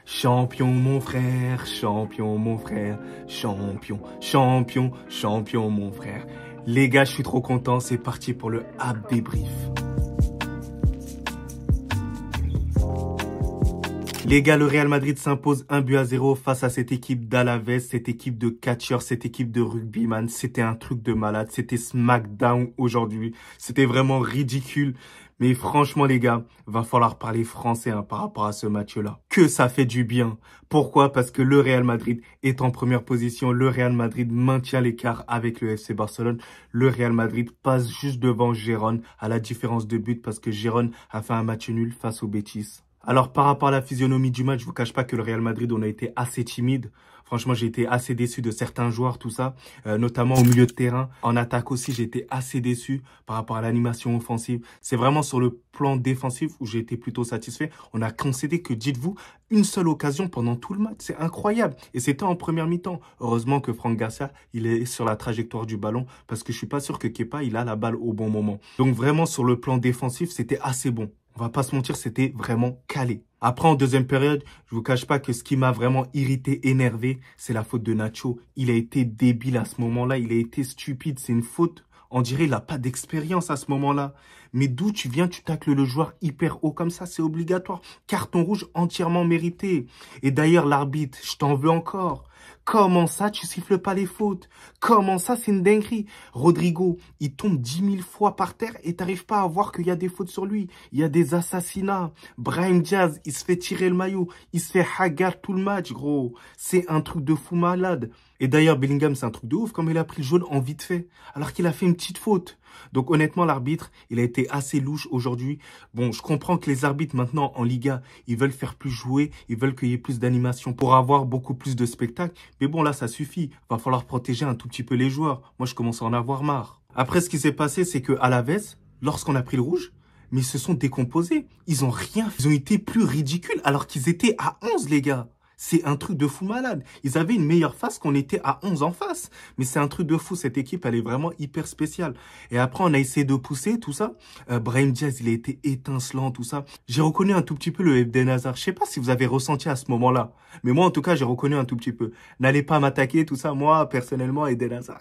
Champion mon frère, champion mon frère, champion, champion, champion mon frère. Les gars, je suis trop content, c'est parti pour le App Débrief. Les gars, le Real Madrid s'impose 1-0 face à cette équipe d'Alaves, cette équipe de catcheurs, cette équipe de rugbyman. C'était un truc de malade, c'était SmackDown aujourd'hui. C'était vraiment ridicule. Mais franchement, les gars, va falloir parler français par rapport à ce match-là. Que ça fait du bien. Pourquoi? Parce que le Real Madrid est en première position. Le Real Madrid maintient l'écart avec le FC Barcelone. Le Real Madrid passe juste devant Gérone à la différence de but parce que Gérone a fait un match nul face au Betis. Alors, par rapport à la physionomie du match, je vous cache pas que le Real Madrid, on a été assez timide. Franchement, j'ai été assez déçu de certains joueurs, tout ça, notamment au milieu de terrain. En attaque aussi, j'ai été assez déçu par rapport à l'animation offensive. C'est vraiment sur le plan défensif où j'ai été plutôt satisfait. On a concédé que, dites-vous, une seule occasion pendant tout le match. C'est incroyable. Et c'était en première mi-temps. Heureusement que Franck Garcia, il est sur la trajectoire du ballon parce que je suis pas sûr que Kepa, il a la balle au bon moment. Donc vraiment, sur le plan défensif, c'était assez bon. On va pas se mentir, c'était vraiment calé. Après, en deuxième période, je vous cache pas que ce qui m'a vraiment irrité, énervé, c'est la faute de Nacho. Il a été débile à ce moment-là, il a été stupide, c'est une faute. On dirait qu'il n'a pas d'expérience à ce moment-là. Mais d'où tu viens, tu tacles le joueur hyper haut comme ça, c'est obligatoire. Carton rouge entièrement mérité. Et d'ailleurs, l'arbitre, je t'en veux encore. Comment ça, tu siffles pas les fautes? Comment ça, c'est une dinguerie? Rodrigo, il tombe 10 000 fois par terre et t'arrives pas à voir qu'il y a des fautes sur lui. Il y a des assassinats. Brahim Diaz, il se fait tirer le maillot. Il se fait hagar tout le match, gros. C'est un truc de fou malade. Et d'ailleurs, Bellingham, c'est un truc de ouf, comme il a pris le jaune en vite fait, alors qu'il a fait une petite faute. Donc honnêtement, l'arbitre, il a été assez louche aujourd'hui. Bon, je comprends que les arbitres maintenant en Liga, ils veulent faire plus jouer, ils veulent qu'il y ait plus d'animation pour avoir beaucoup plus de spectacles. Mais bon, là, ça suffit. Va falloir protéger un tout petit peu les joueurs. Moi, je commence à en avoir marre. Après, ce qui s'est passé, c'est que Alaves, lorsqu'on a pris le rouge, mais ils se sont décomposés. Ils ont rien fait. Ils ont été plus ridicules alors qu'ils étaient à 11, les gars. C'est un truc de fou malade. Ils avaient une meilleure face qu'on était à 11 en face. Mais c'est un truc de fou. Cette équipe, elle est vraiment hyper spéciale. Et après, on a essayé de pousser, tout ça. Brahim Diaz, il a été étincelant, tout ça. J'ai reconnu un tout petit peu le Eden Hazard. Je sais pas si vous avez ressenti à ce moment-là. Mais moi, en tout cas, j'ai reconnu un tout petit peu. N'allez pas m'attaquer, tout ça. Moi, personnellement, Eden Hazard,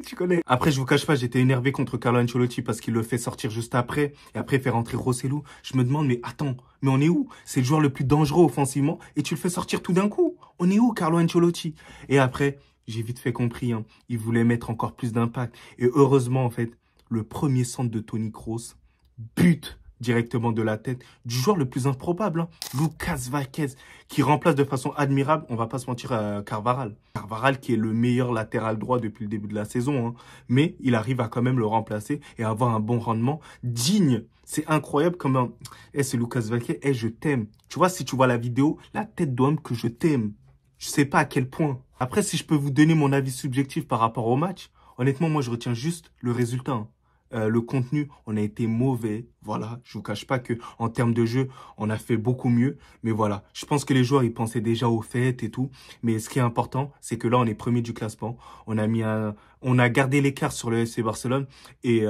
tu connais. Après, je vous cache pas, j'étais énervé contre Carlo Ancelotti parce qu'il le fait sortir juste après. Et après, fait rentrer Rosselló. Je me demande, mais attends, mais on est où? C'est le joueur le plus dangereux offensivement et tu le fais sortir tout d'un coup. On est où, Carlo Ancelotti? Et après, j'ai vite fait compris, hein, il voulait mettre encore plus d'impact. Et heureusement, en fait, le premier centre de Toni Kroos, but directement de la tête du joueur le plus improbable, hein, Lucas Vázquez, qui remplace de façon admirable, on va pas se mentir, Carvajal. Carvajal qui est le meilleur latéral droit depuis le début de la saison, hein, mais il arrive à quand même le remplacer et avoir un bon rendement digne. C'est incroyable comment... c'est Lucas Vázquez, je t'aime. Tu vois, si tu vois la vidéo, la tête d'homme que je t'aime. Je sais pas à quel point. Après, si je peux vous donner mon avis subjectif par rapport au match, honnêtement, moi, je retiens juste le résultat, hein. Le contenu, on a été mauvais. Voilà, je vous cache pas que en termes de jeu, on a fait beaucoup mieux. Mais voilà, je pense que les joueurs, ils pensaient déjà aux fêtes et tout. Mais ce qui est important, c'est que là, on est premier du classement. On a gardé l'écart sur le FC Barcelone. Et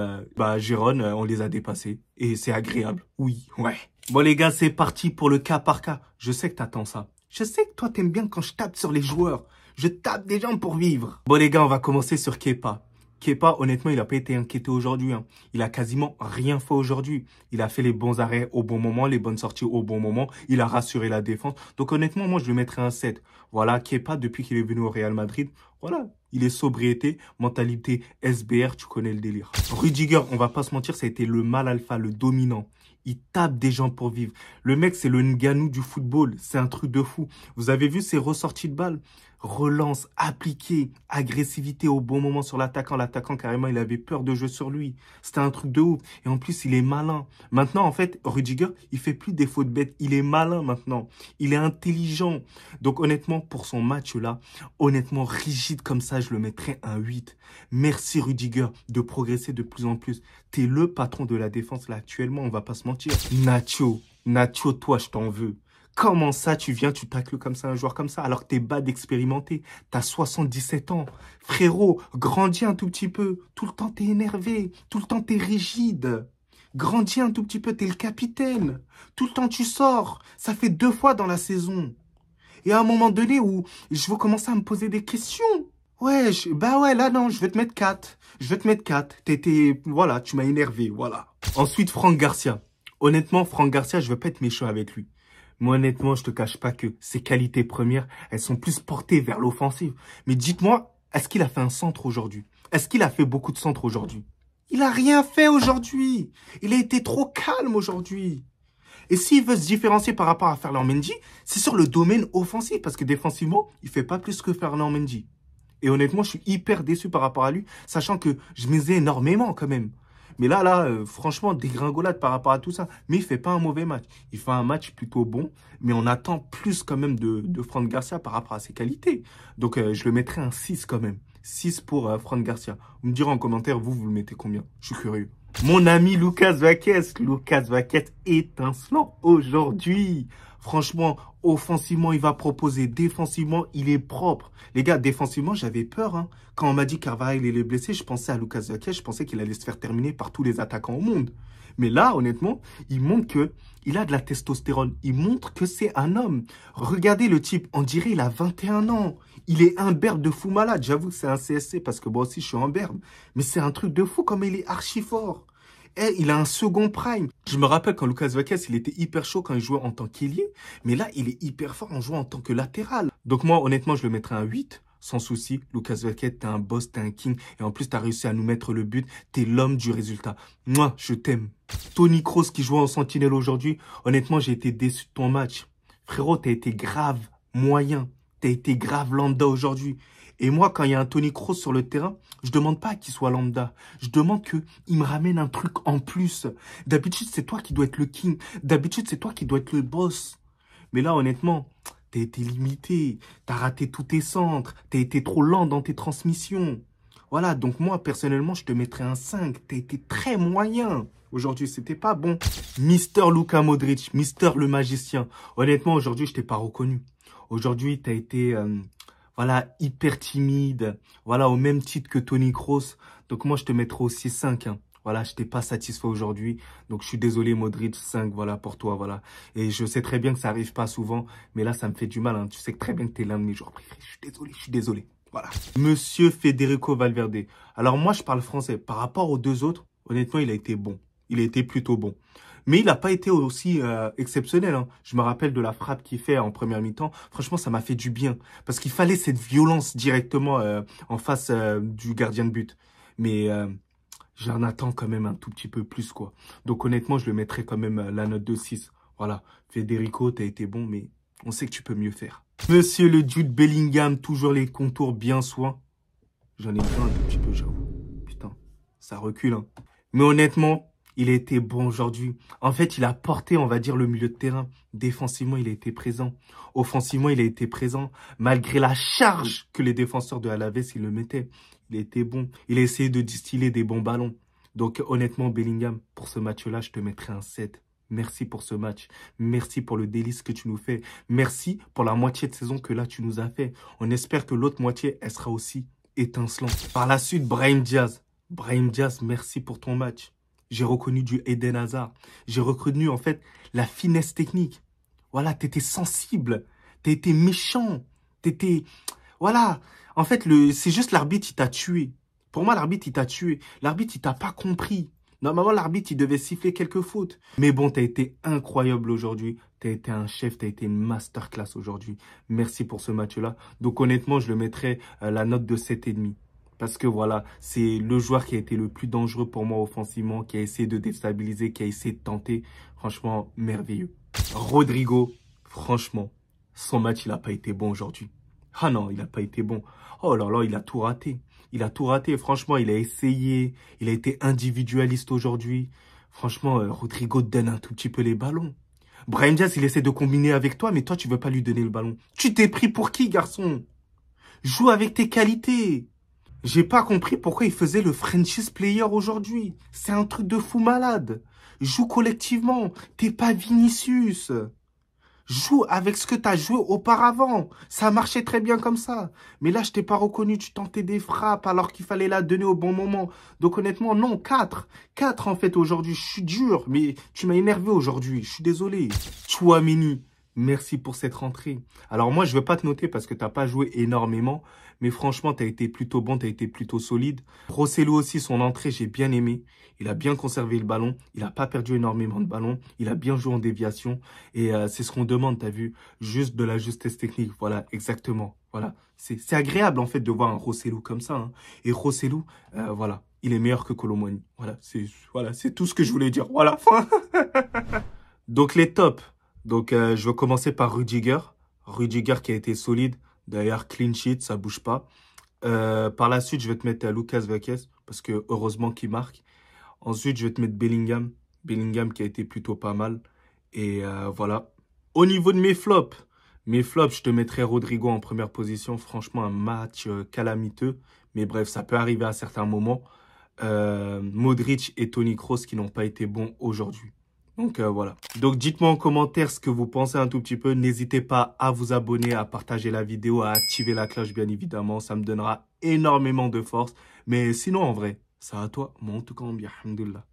Gérone, on les a dépassés. Et c'est agréable. Oui, ouais. Bon les gars, c'est parti pour le cas par cas. Je sais que t'attends ça. Je sais que toi, t'aimes bien quand je tape sur les joueurs. Je tape des gens pour vivre. Bon les gars, on va commencer sur Kepa. Kepa, honnêtement, il n'a pas été inquiété aujourd'hui, hein. Il a quasiment rien fait aujourd'hui. Il a fait les bons arrêts au bon moment, les bonnes sorties au bon moment. Il a rassuré la défense. Donc honnêtement, moi, je lui mettrais un 7. Voilà, Kepa, depuis qu'il est venu au Real Madrid, voilà, il est sobriété, mentalité SBR, tu connais le délire. Rudiger, on va pas se mentir, ça a été le mâle alpha, le dominant. Il tape des gens pour vivre. Le mec, c'est le Ngannou du football. C'est un truc de fou. Vous avez vu ses ressorties de balles? Relance, appliquée, agressivité au bon moment sur l'attaquant. L'attaquant, carrément, il avait peur de jouer sur lui. C'était un truc de ouf. Et en plus, il est malin. Maintenant, en fait, Rudiger, il fait plus des fautes bêtes. Il est malin maintenant. Il est intelligent. Donc, honnêtement, pour son match-là, honnêtement, rigide comme ça, je le mettrais un 8. Merci, Rudiger, de progresser de plus en plus. T'es le patron de la défense, là, actuellement, on va pas se mentir. Nacho, toi, je t'en veux. Comment ça, tu viens, tu tacles comme ça un joueur comme ça, alors que t'es bas d'expérimenté, t'as 77 ans. Frérot, grandis un tout petit peu. Tout le temps, t'es énervé. Tout le temps, t'es rigide. Grandis un tout petit peu, t'es le capitaine. Tout le temps, tu sors. Ça fait 2 fois dans la saison. Et à un moment donné où je veux commencer à me poser des questions. Ouais, bah ouais, là non, je vais te mettre 4. Je vais te mettre 4. Voilà, tu m'as énervé, voilà. Ensuite, Franck Garcia. Honnêtement, Franck Garcia, je veux pas être méchant avec lui. Moi, honnêtement, je te cache pas que ses qualités premières, elles sont plus portées vers l'offensive. Mais dites-moi, est-ce qu'il a fait un centre aujourd'hui? Est-ce qu'il a fait beaucoup de centres aujourd'hui? Il a rien fait aujourd'hui. Il a été trop calme aujourd'hui. Et s'il veut se différencier par rapport à Ferland Mendy, c'est sur le domaine offensif. Parce que défensivement, il fait pas plus que Ferland Mendy. Et honnêtement, je suis hyper déçu par rapport à lui, sachant que je misais énormément quand même. Mais là, franchement, dégringolade par rapport à tout ça. Mais il fait pas un mauvais match. Il fait un match plutôt bon, mais on attend plus quand même de Franck Garcia par rapport à ses qualités. Donc, je le mettrai un 6 quand même. 6 pour Franck Garcia. Vous me direz en commentaire, vous le mettez combien? Je suis curieux. Mon ami Lucas Vázquez. Lucas Vázquez étincelant aujourd'hui. Franchement, offensivement, il va proposer. Défensivement, il est propre. Les gars, défensivement, j'avais peur. Hein. Quand on m'a dit qu'Carvajal est blessé, je pensais à Lucas Vázquez. Je pensais qu'il allait se faire terminer par tous les attaquants au monde. Mais là, honnêtement, il montre qu'il a de la testostérone. Il montre que c'est un homme. Regardez le type. On dirait il a 21 ans. Il est imberbe de fou malade. J'avoue que c'est un CSC parce que moi aussi, je suis imberbe. Mais c'est un truc de fou comme il est archi fort. Eh, il a un second prime. Je me rappelle quand Lucas Vázquez, il était hyper chaud quand il jouait en tant qu'ailier. Mais là, il est hyper fort en jouant en tant que latéral. Donc moi, honnêtement, je le mettrais un 8. Sans souci, Lucas Vázquez, t'es un boss, t'es un king. Et en plus, t'as réussi à nous mettre le but. T'es l'homme du résultat. Moi, je t'aime. Tony Kroos qui joue en sentinelle aujourd'hui. Honnêtement, j'ai été déçu de ton match. Frérot, t'as été grave moyen. T'as été grave lambda aujourd'hui. Et moi, quand il y a un Tony Kroos sur le terrain, je demande pas qu'il soit lambda. Je demande qu'il me ramène un truc en plus. D'habitude, c'est toi qui dois être le king. D'habitude, c'est toi qui dois être le boss. Mais là, honnêtement, t'as été limité. T'as raté tous tes centres. T'as été trop lent dans tes transmissions. Voilà, donc moi, personnellement, je te mettrais un 5. T'as été très moyen. Aujourd'hui, c'était pas bon. Mister Luka Modric, Mister le magicien. Honnêtement, aujourd'hui, je t'ai pas reconnu. Aujourd'hui, t'as été... voilà, hyper timide. Voilà, au même titre que Tony Kroos. Donc moi, je te mettrai aussi 5. Hein. Voilà, je n'étais pas satisfait aujourd'hui. Donc je suis désolé, Modric, 5, voilà, pour toi, voilà. Et je sais très bien que ça arrive pas souvent. Mais là, ça me fait du mal. Hein. Tu sais très bien que tu es l'un de mes joueurs préférés. Je suis désolé. Voilà. Monsieur Federico Valverde. Alors moi, je parle français. Par rapport aux deux autres, honnêtement, il a été bon. Il a été plutôt bon. Mais il n'a pas été aussi exceptionnel. Hein. Je me rappelle de la frappe qu'il fait en première mi-temps. Franchement, ça m'a fait du bien. Parce qu'il fallait cette violence directement en face du gardien de but. Mais j'en attends quand même un tout petit peu plus, quoi. Donc honnêtement, je le mettrais quand même la note de 6. Voilà. Federico, t'as été bon, mais on sait que tu peux mieux faire. Monsieur le Jude Bellingham, toujours les contours bien soins. J'en ai besoin un tout petit peu, j'avoue. Putain, ça recule. Hein. Mais honnêtement... il a été bon aujourd'hui. En fait, il a porté, on va dire, le milieu de terrain. Défensivement, il a été présent. Offensivement, il a été présent. Malgré la charge que les défenseurs de Alavés, ils le mettaient. Il a été bon. Il a essayé de distiller des bons ballons. Donc, honnêtement, Bellingham, pour ce match-là, je te mettrai un 7. Merci pour ce match. Merci pour le délice que tu nous fais. Merci pour la moitié de saison que là, tu nous as fait. On espère que l'autre moitié, elle sera aussi étincelante. Par la suite, Brahim Diaz. Brahim Diaz, merci pour ton match. J'ai reconnu du Eden Hazard. J'ai reconnu, en fait, la finesse technique. Voilà, t'étais sensible. T'as été méchant. T'étais... Voilà. En fait, c'est juste l'arbitre, il t'a tué. Pour moi, l'arbitre, il t'a tué. L'arbitre, il t'a pas compris. Normalement, l'arbitre, il devait siffler quelques fautes. Mais bon, t'as été incroyable aujourd'hui. T'as été un chef, t'as été une masterclass aujourd'hui. Merci pour ce match-là. Donc, honnêtement, je le mettrais la note de 7,5. Parce que voilà, c'est le joueur qui a été le plus dangereux pour moi offensivement, qui a essayé de déstabiliser, qui a essayé de tenter. Franchement, merveilleux. Rodrigo, franchement, son match, il n'a pas été bon aujourd'hui. Ah non, il n'a pas été bon. Oh là là, il a tout raté. Il a tout raté. Franchement, il a essayé. Il a été individualiste aujourd'hui. Franchement, Rodrigo donne un tout petit peu les ballons. Brahim Diaz, il essaie de combiner avec toi, mais toi, tu veux pas lui donner le ballon. Tu t'es pris pour qui, garçon? Joue avec tes qualités. J'ai pas compris pourquoi il faisait le franchise player aujourd'hui. C'est un truc de fou malade. Joue collectivement. T'es pas Vinicius. Joue avec ce que t'as joué auparavant. Ça marchait très bien comme ça. Mais là, je t'ai pas reconnu. Tu tentais des frappes alors qu'il fallait la donner au bon moment. Donc honnêtement, non, 4. 4 en fait aujourd'hui. Je suis dur, mais tu m'as énervé aujourd'hui. Je suis désolé. Tchouaméni. Merci pour cette rentrée. Alors moi, je veux pas te noter parce que t'as pas joué énormément, mais franchement, tu as été plutôt bon, tu as été plutôt solide. Rosselló aussi, son entrée, j'ai bien aimé. Il a bien conservé le ballon, il a pas perdu énormément de ballons, il a bien joué en déviation et c'est ce qu'on demande, t'as vu, juste de la justesse technique. Voilà, exactement. Voilà, c'est agréable en fait de voir un Rosselló comme ça, hein. Et Rosselló, voilà, il est meilleur que Kolo Muani. Voilà, c'est tout ce que je voulais dire. Voilà. Donc les tops. Donc je vais commencer par Rudiger. Rudiger qui a été solide. D'ailleurs, clean sheet, ça bouge pas. Par la suite, je vais te mettre Lucas Vázquez parce que heureusement qu'il marque. Ensuite, je vais te mettre Bellingham. Bellingham qui a été plutôt pas mal. Et voilà. Au niveau de mes flops, je te mettrai Rodrigo en première position. Franchement, un match calamiteux. Mais bref, ça peut arriver à certains moments. Modric et Toni Kroos qui n'ont pas été bons aujourd'hui. Donc voilà. Donc dites-moi en commentaire ce que vous pensez un tout petit peu. N'hésitez pas à vous abonner, à partager la vidéo, à activer la cloche bien évidemment. Ça me donnera énormément de force. Mais sinon en vrai, ça à toi. Moi en tout cas, bien, alhamdoulilah.